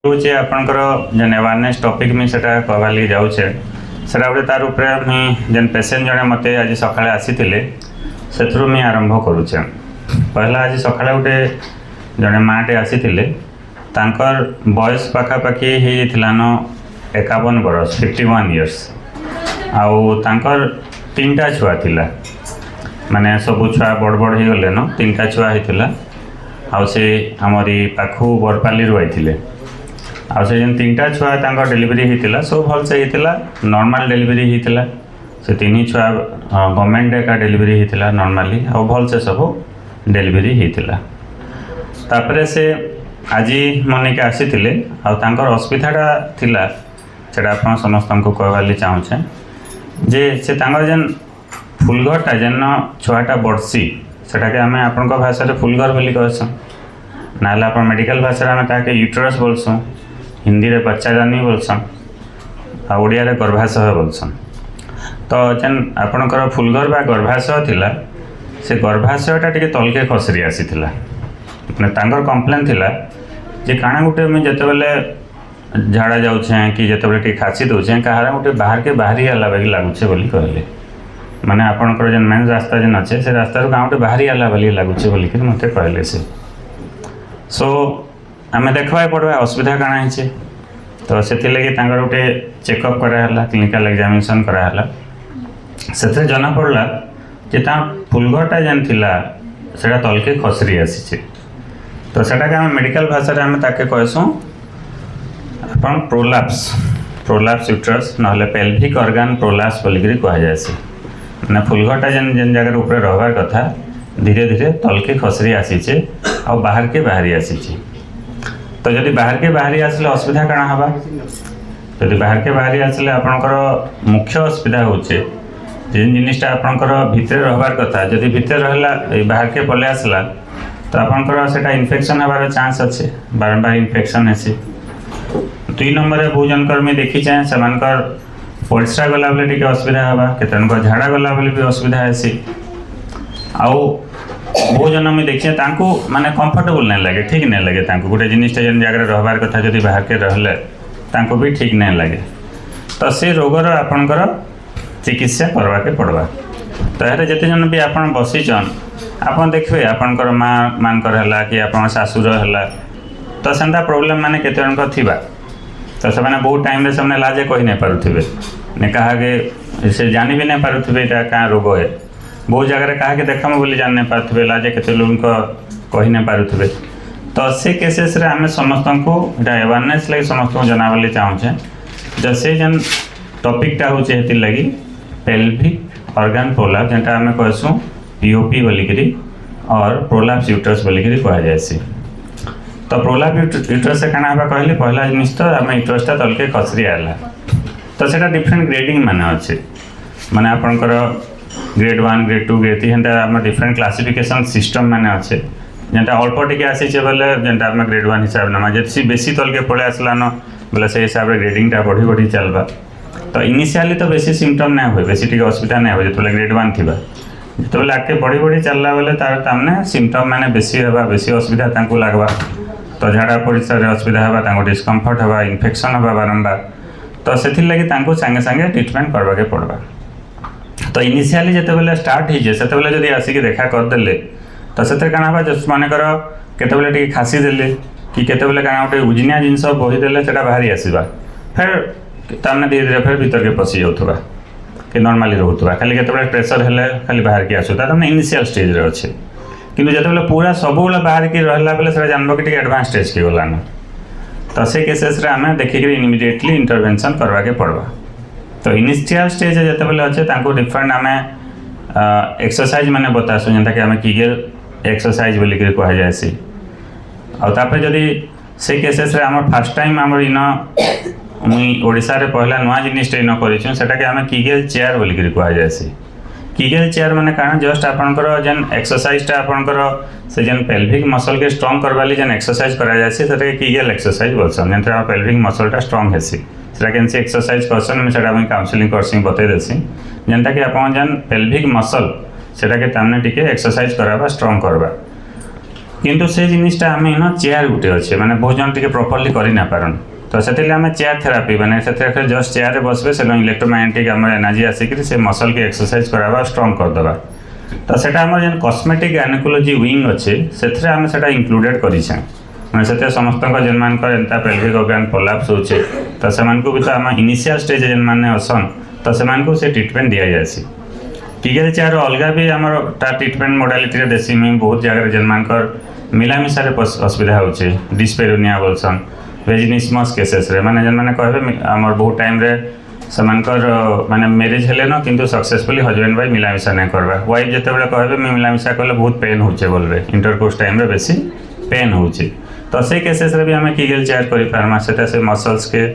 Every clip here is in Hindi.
होचे आपणकर जेन अवेयरनेस टॉपिक में सेटा कहवाली जाउछे सेटा गोटे तार उपरे मुई जेन पेशेंट जने मते आज सकाळे आसीथिले सेथुरु मुई आरंभ करूछे। पहला आज सकाळे गोटे जने माटे आसीथिले तांकर बयस पाखापाखि हेइथिलान 51 बरस 51 इयर्स आउ तांकर तीनटा छुआ थिला माने सब छुआ बड़ बड़ हे गले न तीनटा छुआ हेतिला आउ से हमरी पाखु बरपाली रु आइथिले आउ से जेन तीनटा छुआ तांकर डिलीवरी हेतिला सब भल से हेतिला नॉर्मल डिलीवरी हेतिला से तीन छुआ गवर्नमेंट का डिलीवरी हेतिला नॉर्मली आउ भल से सब डिलीवरी हेतिला तापरे से आज मने के आसीथिले आउ तांकर अस्मिताटा थिला सेटा आपण समस्त को कहवाली चाहूछे जे से तांकर जेन फुलघरटा जेन छुआटा बड़सी सेटा के आमे आपन को भाषा रे फुलघर बोली कहसं नाला आपण मेडिकल भाषा रे आमे ताके यूट्रस बोलसं हिंदी रे बच्चा जानी बोलसं आ ओडिया रे गर्भाशय बोलसं। तो जेन आपनकर फुलघर बा गर्भाशय थिला से गर्भाशयटा टिके तलके खसरी आसीथिला माने तांकर कंप्लेन थिला जे काना गुटे में जते बेले झाड़ा जाउछे कि जते बेले टिके खासी दउछे कहारा गुटे बाहर के बाहरी आला बागी लागुछे बोली कहले माने आपनकर जेन मेन रास्ता जेन अच्छे से रास्ता रो गाँव बाहरी आला बाली लागुछे बोली कि मते कहले से सो आमे देखवा पड़वा असुविधा काना है तो से लगे गोटे चेकअप कराला क्लिनिकल एग्जामिनेशन कराला से जना पड़ला जे फुलघरटा जेन थिला सेटा तलके खसरी आसी तो सेटा के आमे मेडिकल भाषा रे आमे ताके कहसुं अपन प्रोलैप्स यूट्रस नहले पेल्विक ऑर्गन प्रोलैप्स बोलिकरी कहा जायसी ना फुलघरटा जेन जेन जगह ऊपर रहबार कथा धीरे धीरे तलके खसरी आसीचे आ बाहर के बाहरी आसीचे। तो जदि बाहर के बाहरी आसले असुविधा काना हबा जदि बाहर के बाहरी आसले आपनकर मुख्य असुविधा होचे जेन जिनिसटा आपनकर भितर रहबार कथा जदि भितर रहला बाहर के पले आसला तो आपनकर सेटा इन्फेक्शन हबार चांस अच्छे बारंबार इन्फेक्शन हेसी। 2 नंबर बहु जनकर में देखी चाहे सेमानकर परिश्रा गला बेले टिके असुविधा हबा केतनकर झाड़ा गला बेले भी असुविधा हेसी आउ बहु जन में देखिए तांको माने कंफर्टेबल नहीं लगे ठीक नहीं लगे तांको गोटे जिनिसटा जेन जगह रहबार कथा जदि बाहर के रहले तांको भी ठीक नहीं लगे तो से रोगर आपनकर चिकित्सा करवा के पड़वा। तो यार जते जन भी आपन बसीचन आपन देखबे आपनकर मां मानकर हला कि आपन सासुर हला तो सेंता प्रॉब्लम माने केते जन थिबा तो से माने बहुत टाइम रे हमने लाजे कहि नहीं पारुथिबे ने कहा के से जानि भी नहीं पारुथिबे एटा का रोग है बहुत जगह कहा के देखम बोली जान नहीं पारुथिबे लाजे केते लोग को कहि नहीं पारुथिबे। तो से केसेस रे हमें समस्त को एटा अवेयरनेस लगी समस्त को जनावली चाहूछे जैसे जन टॉपिक टा होचे हेति लगी पेल्विक ऑर्गन प्रोलैप्स जेटा हमें कहसु पीओपी बोलिकरी और प्रोलैप्स यूट्रस बोलिकरी कहा जायसी। तो प्रोलैप्स यूट्रस से काना हबा कहले पहला जिनिस तो हमें यूट्रसटा तलके खसरी आला तो सेटा डिफरेंट ग्रेडिंग माने अच्छे माने आपनकर ग्रेड 1 ग्रेड 2 ग्रेड 3 हेंता हम डिफरेंट क्लासिफिकेशन सिस्टम माने अच्छे जेंटा अल्प टिके आसी छे बोले जेंटा हम ग्रेड 1 हिसाब नमा जेसी बेसी तलके पळे आसला न बोले से हिसाब रे ग्रेडिंग टा बढ़ी बढ़ी चलबा। तो इनिशियली तो बेसी सिम्पटम ना होय बेसी टिके असुविधा ना होय जेतले ग्रेड 1 थिबा जेतले आके बढ़ी बढ़ी चलला बोले तार तामने सिम्पटम माने बेसी हेबा बेसी असुविधा तांको लागबा तो झाड़ा परिस्रा रे असुविधा हेबा तांको डिस्कम्फर्ट हेबा इन्फेक्शन हेबा बारंबार तो सेथि लागि तांको संगे संगे ट्रीटमेंट करबा के पड़बा। तो इनिशियली जेते बेले स्टार्ट ही जे सेते बेले जदी आसी के देखा कर देले तो सेते काना बा जस माने कर केते बेले टिके खासी देले कि केते बेले काना उठे उजनिया जिंस बही देले सेटा बाहरी आसीबा फिर तामने धीरे धीरे फिर भीतर के पसी जाउथबा कि नॉर्मली रहउथबा खाली केते बेले प्रेशर हेले खाली बाहर के आसुता तामने इनिशियल स्टेज रे अछि किंतु जेते बेले पूरा सब बेले बाहर के रहला बेले सेटा जानबो कि टिके एडवांस स्टेज के गलान तो से केसेस रे हमें देखि के इमीडिएटली इंटरवेंशन करवा के पड़वा। तो इनिशियल स्टेज जेते बेले अच्छे तांको डिफरेंट हमें एक्सरसाइज माने बतासु जेंता कि हमें कीगल एक्सरसाइज बोली के कहा जायसी आ तापर जदी से केसेस रे हमर फर्स्ट टाइम हमर इन मुई ओडिसा रे पहला नवा जिनिस इन करिछु सेटा कि हमें कीगल चेयर बोली के कहा जायसी। कीगल चेयर माने कारण जस्ट आपनकर जेन एक्सरसाइज टा आपनकर से जेन पेल्विक मसल के स्ट्रांग करवाली जेन एक्सरसाइज करा जायसी सेटा कीगल एक्सरसाइज बोलसन जेंता पेल्विक मसल टा स्ट्रांग हेसी सेटा केनसी एक्सरसाइज करसन में सेटा हम काउंसलिंग करसी बतै देसी जेंता कि आपन जेन पेल्विक मसल सेटा के तामने टिके एक्सरसाइज कराबा स्ट्रांग करबा। किंतु से जिनिसटा आम इन चेयर गुटे अच्छे माने बहुत जन टे प्रॉपर्ली कर ना पारन तो से आम चेयर थेरापी मैंने जस्ट चेयर बसबे से इलेक्ट्रोमैग्नेटिक आम एनर्जी आसिक से मसल के एक्सरसाइज करावा स्ट्रंग करदे तो सेटा आम जेन कॉस्मेटिक गायनेकोलॉजी विंग अच्छे से आम से इंक्लूडेड करें मैंने से समस्त जेन मान एंता पेल्विक ऑर्गन कोलैप्स होचे तो से भी तो आम इनिशियल स्टेज जेन मैंने असन तो से ट्रीटमेंट दि जाएसी किगेल चेयर अलग भी आम ट्रीटमेंट मोडालिटी देसी मुझे बहुत जगह जेन मान मिलामिशार असुविधा होचे डिस्पेरोनिया बोलसन वेजिनिस्मस केसेस रे माने जेन माने कहबे आमर बहुत टाइम रे समानकर माने मैरिज हेले न किंतु सक्सेसफुली हस्बैंड वाइफ मिलामिशा नहीं करवा वाइफ जिते बड़े कहबे मिलामिशा कले बहुत पेन होचे बोलबे इंटरकोर्स टाइम रे बेसी पेन होचे तो से केसेस रे भी हमें किगेल चेयर करि पारमा सेटा से मसल्स के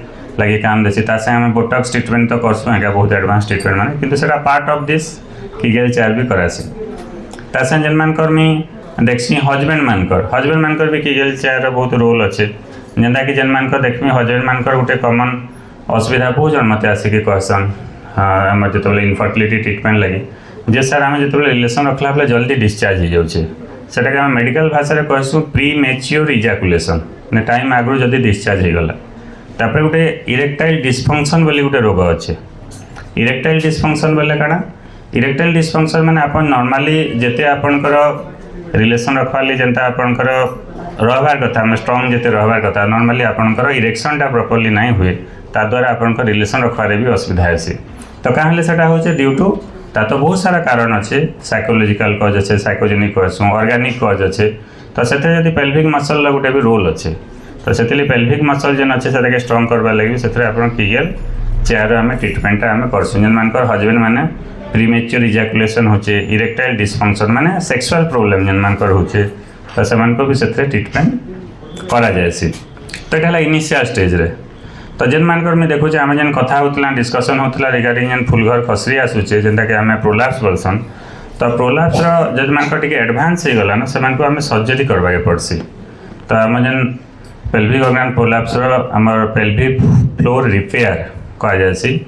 लगे काम देसी ता से हमें बोटॉक्स ट्रीटमेंट तो करसु एका बहुत एडवांस ट्रीटमेंट माने किंतु सेटा पार्ट ऑफ दिस किगेल चेयर भी करासी ता से जेन मानकर मी देखसी हस्बैंड मानकर भी किगेल चेयर बहुत रोल अच्छे जेनता कि जेन मानकर देखमी हस्बैंड मानकर गोटे कॉमन असुविधा बहुत जन मत आसिक कहसन आम जो इनफर्टिलिटी ट्रीटमेंट लगी जे सर आम जो रिलेसन रखला बेले जल्दी डिस्चार्ज हो जाऊे सेटा आम मेडिकल भाषा कहसु प्री मैच्योर इजाकुलेसन ने टाइम आगु जदि डिस्चार्ज हो गला तापर गोटे इरेक्टाइल डिस्फंक्शन बोली गोटे रोग अच्छे इरेक्टाइल डिस्फंक्शन बोले काଣା इरेक्टाइल डिस्फंक्शन माने आपण नॉर्मली जेते आपणकर रिलेसन रखवाली जेनता आपणकर रहबार कथा मैं स्ट्रंग जिते रहबार कथा नॉर्मली आपणकर इरेक्शनटा प्रॉपर्ली नहीं हुए ता द्वारा आपणकर रिलेसन रखवारे भी असुविधा आसी तो कहाँ हेले सेटा होचे ड्यू टू ता तो बहुत सारा कारण अच्छे साइकोलॉजिकल कज अच्छे साइकोजेनिक कज ऑर्गेनिक कज अच्छे तो से यदि पेल्विक मसल गोटे भी रोल अच्छे तो से पेल्विक मसल जेन अच्छे से स्ट्रंग करवा लगे से किगेल चेयर आम ट्रीटमेंट आम करसुँ जेन मानकर हस्बैंड मैंने प्रीमेच्योर इजाकुलेसन होचे इरेक्टाइल डिस्फंक्शन माने सेक्सुअल प्रॉब्लम जेन मानकर होचे तो से भी से ट्रीटमेंट करा जायसी तो ये इनिशियल स्टेज रे तो जेन मानकर मैं देखुचे आम जेन कथा होतला डिस्कशन होतला रिगार्डिंग जेन फुलघर खसरी आसुचे जेनटा कि आम प्रोलैप्स बोलसन तो प्रोलैप्स जब मानकर टिके एडवांस हो गला ना से आम सर्जरी करवा के पड़सी तो आम जेन पेल्विक ऑर्गन प्रोलैप्स आमर पेल्विक फ्लोर रिपेयर कह जायसी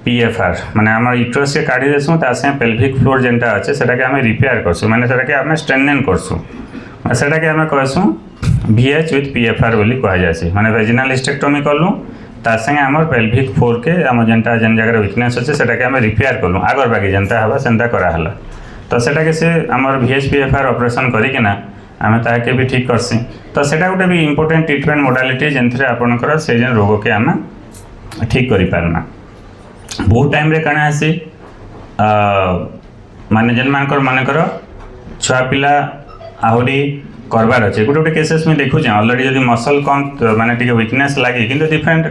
PFR माने आम यूट्रस के काढ़ी देसुँ तासे पेल्विक फ्लोर जेनटा अच्छे सेटा के आम रिपेयर करसुँ माने सेटा के आम स्ट्रेंथेन करसुँ सेटा के आम कहसुँ VH विथ PFR बोली कह जायसी माने वेजिनल हिस्टेक्टोमी कलु ता संगे आमर पेल्विक फ्लोर के आम जेनटा जेन जगह वीकनेस अच्छे सेटा के आम रिपेयर कलु आगर बाकी जेनता हवा सेनता कराहला तो सेटा के से आमर VH PFR ऑपरेशन करिकिना आम ताके भी ठीक करसी तो सेटा गोटे भी इंपोर्टेंट ट्रीटमेंट मोडालिटी जेनथरे आपनकर से जेन रोग के आम ठीक करि पारना बहुत टाइम रे काना आसी माने जेन मानकर मानकर छुआ पिला आहुरी करबार अच्छे गोटे गोटे केसेस में देखुचे ऑलरेडी जब मसल कम माने टिके वीकनेस लगे किंतु डिफरेंट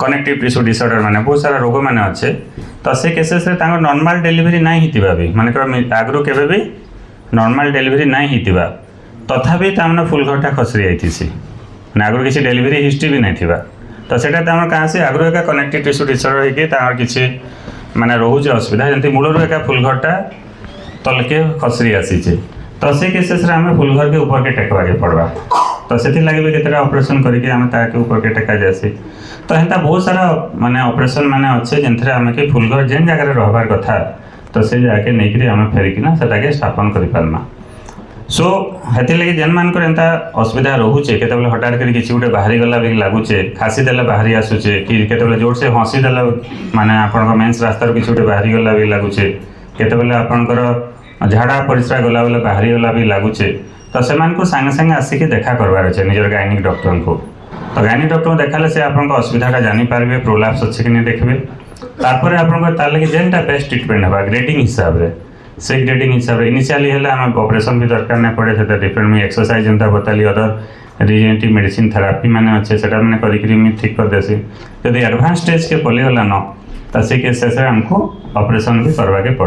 कनेक्टिव टिश्यू डिसऑर्डर माने बहुत सारा रोग माने अच्छे तो से केसेस रे तांको नॉर्मल डिलीवरी नहीं हितिबा भी मानकर आगरो केबे भी नॉर्मल डिलीवरी नहीं हितिबा तथापि तामने फुलघरटा खसरी जाइथिसी ना आगरो किसी डिलीवरी हिस्ट्री भी नहीं थिबा तो सेटा तामर कहाँ से आगरो एका कनेक्टिव टिश्यू डिसऑर्डर होइके तामर किसी माने रोहुचे असुविधा जंती मूलर एका फुलघरटा तलके खसरी आसीचे तो से केसेस रे हमें फुलघर के ऊपर के टेकवा के पड़वा तो से लगे भी केतरा ऑपरेशन करके हमें ताके ऊपर के टेका जासी तो हेंता बहुत सारा माने ऑपरेशन माने अच्छे जेंथरे हमें के फुलघर जेन जगह रहबार कथा तो से जाके नेकरी हमें फेरिकिना सेटा के स्थापन करि पारमा सो हेति लगे जेन मानकर एंता असुविधा रोहुचे केतेबेले हटाट करी किछि गुटे बाहरी गला भी लागुचे खासी देला बाहरी आसुचे कि केतेबेले जोर से हंसी देला माने आपनकर मेंस रास्ता किछि गुटे बाहरी गला भी लागुचे केतेबेले आपनकर झाड़ा परिस्रा गला बेले बाहरी गला भी लागुचे तो सेमान को संगे संगे आसिके देखा करबार अछि निजर गायनिक डॉक्टर को तो गायनिक डॉक्टर देखाले से आपनकर असुविधाटा जानि पारबे प्रोलैप्स अछि कि नै देखबे तारपरे आपनकर तार लगे जेनटा बेस्ट ट्रीटमेंट हबा ग्रेडिंग हिसाब रे से ग्रेडिंग हिसाब से इनिशियली है आम ऑपरेशन भी दरकार नहीं पड़े से डिफरेंट में एक्सरसाइज जेनता बताली अदर रिजेनेटिव मेडिसिन थेरापी मैंने अच्छे से मैंने करी ठीक कर देसी यदि एडवांस स्टेज के पलिगला न तो से केसेस हमको ऑपरेशन भी करवा के पड़े।